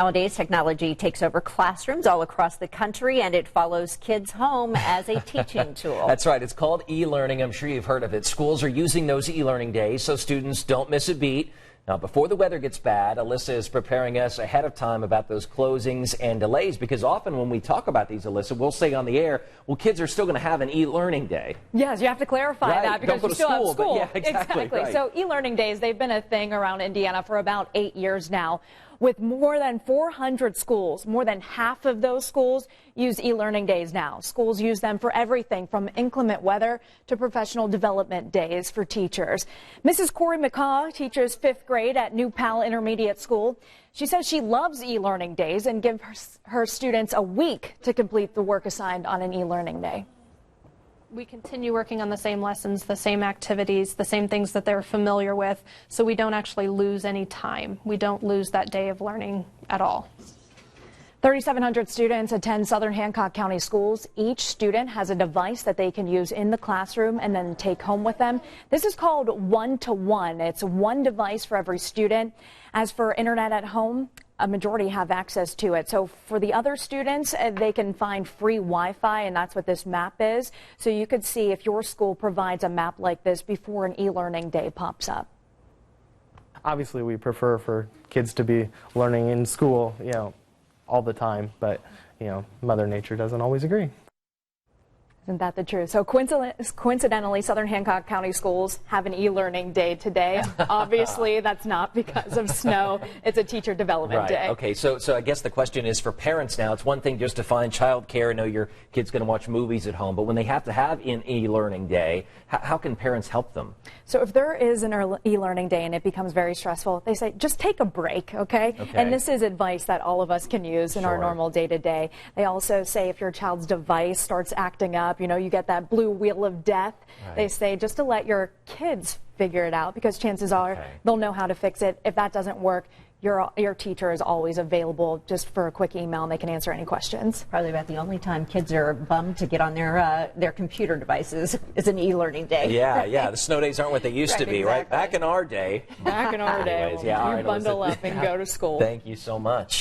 Nowadays, technology takes over classrooms all across the country, and it follows kids home as a teaching tool. That's right. It's called eLearning. I'm sure you've heard of it. Schools are using those eLearning days so students don't miss a beat. Now, before the weather gets bad, Alyssa is preparing us ahead of time about those closings and delays, because often when we talk about these, Alyssa, we'll say on the air, well, kids are still going to have an e-learning day. Yes, you have to clarify that because you still have school. Yeah, exactly. Right. So e-learning days, they've been a thing around Indiana for about 8 years now. With more than 400 schools, more than half of those schools use e-learning days now. Schools use them for everything from inclement weather to professional development days for teachers. Mrs. Corey McCaw teaches 5th grade at New Pal Intermediate School. She says she loves e-learning days and gives her students a week to complete the work assigned on an e-learning day. We continue working on the same lessons, the same activities, the same things that they're familiar with, so we don't actually lose any time. We don't lose that day of learning at all. 3,700 students attend Southern Hancock County schools. Each student has a device that they can use in the classroom and then take home with them. This is called one-to-one. It's one device for every student. As for internet at home, a majority have access to it. So for the other students, they can find free Wi-Fi, and that's what this map is. So you could see if your school provides a map like this before an e-learning day pops up. Obviously, we prefer for kids to be learning in school, all the time, but, Mother Nature doesn't always agree. Isn't that the truth? So coincidentally, Southern Hancock County schools have an e-learning day today. Obviously, that's not because of snow. It's a teacher development day. Okay, so I guess the question is for parents now. It's one thing just to find childcare and know your kid's going to watch movies at home, but when they have to have an e-learning day, how can parents help them? So if there is an e-learning day and it becomes very stressful, they say just take a break, okay? And this is advice that all of us can use in our normal day-to-day. They also say if your child's device starts acting up, you get that blue wheel of death. They say just to let your kids figure it out, because chances are they'll know how to fix it. If that doesn't work, your teacher is always available just for a quick email, and they can answer any questions. Probably about the only time kids are bummed to get on their computer devices is an e-learning day. Yeah. The snow days aren't what they used to be, right? Back in our day. Back in our day. Anyways, you bundle up and go to school. Thank you so much.